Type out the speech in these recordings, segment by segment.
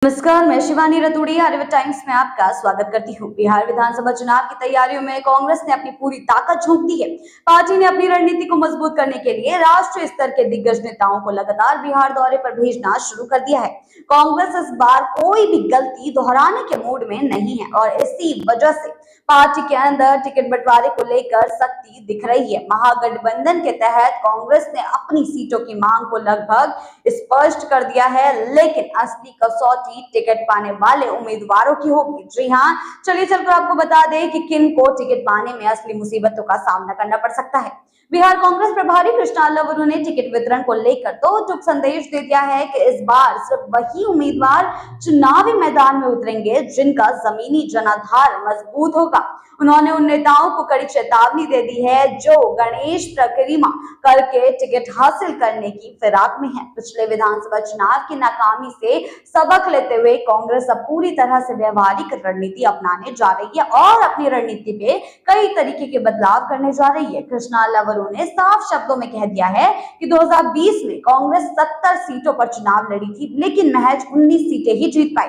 नमस्कार, मैं शिवानी रतूड़ी आर्यभट्ट टाइम्स में आपका स्वागत करती हूँ। बिहार विधानसभा चुनाव की तैयारियों में कांग्रेस ने अपनी पूरी ताकत झोंक दी है। पार्टी ने अपनी रणनीति को मजबूत करने के लिए राष्ट्रीय स्तर के दिग्गज नेताओं को लगातार बिहार दौरे पर भेजना शुरू कर दिया है। कांग्रेस इस बार कोई भी गलती दोहराने के मूड में नहीं है और इसी वजह से पार्टी के अंदर टिकट बंटवारे को लेकर सख्ती दिख रही है। महागठबंधन के तहत कांग्रेस ने अपनी सीटों की मांग को लगभग स्पष्ट कर दिया है, लेकिन असली कसौटी टिकट पाने वाले उम्मीदवारों की होगी। जी हाँ, चलिए चलकर आपको बता दें कि किन को टिकट पाने में असली मुसीबतों का सामना करना पड़ सकता है। बिहार कांग्रेस प्रभारी कृष्णा लवरू ने टिकट वितरण को लेकर तो टूक संदेश दे दिया है कि इस बार सिर्फ वही उम्मीदवार चुनावी मैदान में उतरेंगे जिनका जमीनी जनाधार मजबूत होगा। उन्होंने उन नेताओं को कड़ी चेतावनी दे दी है जो गणेश प्रक्रिया करके टिकट हासिल करने की फिराक में है। पिछले विधानसभा चुनाव की नाकामी से सबक लेते हुए कांग्रेस अब पूरी तरह से व्यवहारिक रणनीति अपनाने जा रही है और अपनी रणनीति पे कई तरीके के बदलाव करने जा रही है। कृष्णा लवरू ने साफ शब्दों में कह दिया है कि 2020 में कांग्रेस 70 सीटों पर चुनाव लड़ी थी, लेकिन महज 19 सीटें ही जीत पाई।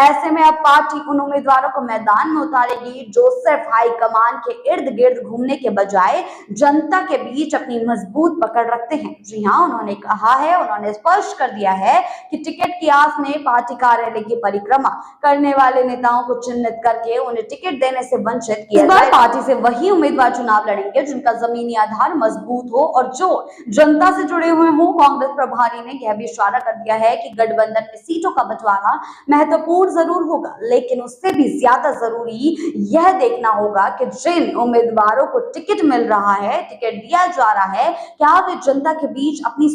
ऐसे में अब पार्टी उन उम्मीदवारों को मैदान में उतारेगी जो सिर्फ हाईकमान के इर्द गिर्द घूमने के बजाय जनता के बीच अपनी मजबूत पकड़ रखते हैं। जी हाँ, उन्होंने स्पष्ट कर दिया है कि टिकट की आस में पार्टी कार्यालय की परिक्रमा करने वाले नेताओं को चिन्हित करके उन्हें टिकट देने से वंचित किया जाए। पार्टी से वही उम्मीदवार चुनाव लड़ेंगे जिनका जमीनी आधार मजबूत हो और जो जनता से जुड़े हुए हों। कांग्रेस प्रभारी ने यह भी इशारा कर दिया है कि गठबंधन में सीटों का बंटवारा महत्वपूर्ण जरूर होगा, लेकिन उससे भी ज्यादा जरूरी यह देखना होगा कि जिन उम्मीदवारों को टिकट मिल रहा है, टिकट दिया जा रहा है, क्या वे जनता के बीच अपनी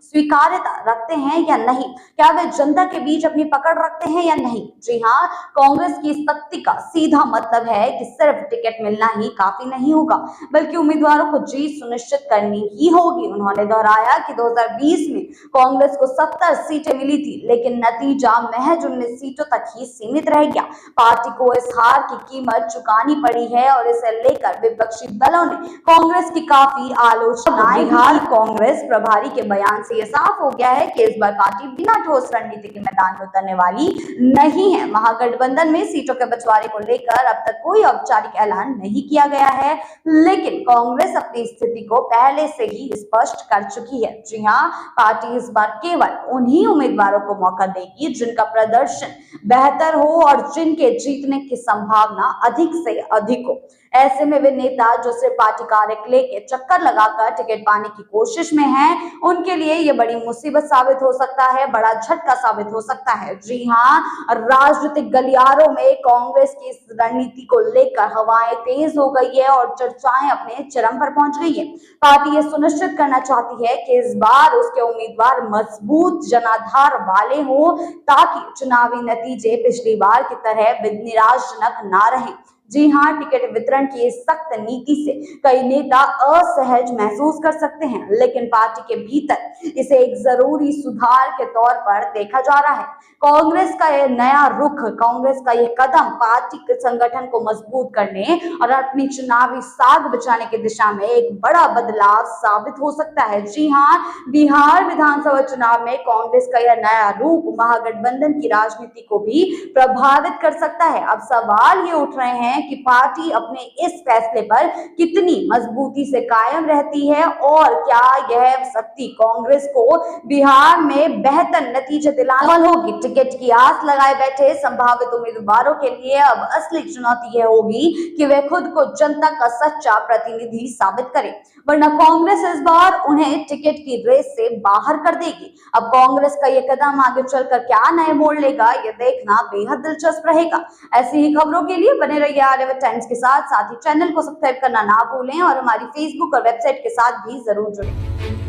स्वीकार्यता रखते हैं या नहीं, क्या वे जनता के बीच अपनी पकड़ रखते हैं या नहीं। जी हाँ, कांग्रेस की सख्ती का सीधा मतलब है कि सिर्फ टिकट मिलना ही काफी नहीं होगा, बल्कि उम्मीदवारों को जीत सुनिश्चित करनी ही होगी। उन्होंने दोहराया कि 2020 में कांग्रेस को 70 सीटें मिली थी, लेकिन नतीजा महज 19 सीटों तक ही सीमित रह गया। पार्टी को इस हार की कीमत चुकानी पड़ी है और इसे लेकर विपक्षी दलों ने कांग्रेस की काफी आलोचना। बिहार कांग्रेस प्रभारी के बयान से यह साफ हो गया है कि इस बार पार्टी बिना ठोस रणनीति के मैदान में उतरने वाली नहीं है। महागठबंधन में सीटों के बंटवारे को लेकर अब तक कोई औपचारिक ऐलान नहीं किया गया है, लेकिन कांग्रेस अपनी स्थिति को पहले से ही स्पष्ट कर चुकी है। जी हाँ, पार्टी इस बार केवल उन्हीं उम्मीदवारों को मौका देगी जिनका प्रदर्शन बेहतर हो और जिनके जीतने की संभावना अधिक से अधिक हो। ऐसे में वे नेता जो सिर्फ पार्टी कार्यालय के चक्कर लगाकर टिकट पाने की कोशिश में हैं, उनके लिए ये बड़ी मुसीबत साबित हो सकता है, बड़ा झटका साबित हो सकता है। जी हाँ, राजनीतिक गलियारों में कांग्रेस की इस रणनीति को लेकर हवाएं तेज हो गई है और चर्चाएं अपने चरम पर पहुंच गई है। पार्टी ये सुनिश्चित करना चाहती है कि इस बार उसके उम्मीदवार मजबूत जनाधार वाले हो, ताकि चुनावी नतीजे पिछली बार की तरह निराशाजनक ना रहे। जी हाँ, टिकट वितरण की इस सख्त नीति से कई नेता असहज महसूस कर सकते हैं, लेकिन पार्टी के भीतर इसे एक जरूरी सुधार के तौर पर देखा जा रहा है। कांग्रेस का यह नया रुख, कांग्रेस का यह कदम पार्टी के संगठन को मजबूत करने और अपनी चुनावी साख बचाने की दिशा में एक बड़ा बदलाव साबित हो सकता है। जी हाँ, बिहार विधानसभा चुनाव में कांग्रेस का यह नया रूप महागठबंधन की राजनीति को भी प्रभावित कर सकता है। अब सवाल ये उठ रहे हैं कि पार्टी अपने इस फैसले पर कितनी मजबूती से कायम रहती है और क्या यह शक्ति कांग्रेस को बिहार में बेहतर नतीजे दिलाने होगी। टिकट की आस लगाए बैठे संभावित उम्मीदवारों के लिए अब असली चुनौती यह होगी कि वे खुद को जनता का सच्चा प्रतिनिधि साबित करें, वरना कांग्रेस इस बार उन्हें टिकट की रेस से बाहर कर देगी। अब कांग्रेस का यह कदम आगे चलकर क्या नए मोड़ लेगा, यह देखना बेहद दिलचस्प रहेगा। ऐसी ही खबरों के लिए बने रहिए आर्यभट्ट टाइम्स के साथ ही चैनल को सब्सक्राइब करना ना भूलें और हमारी फेसबुक और वेबसाइट के साथ भी जरूर जुड़ें।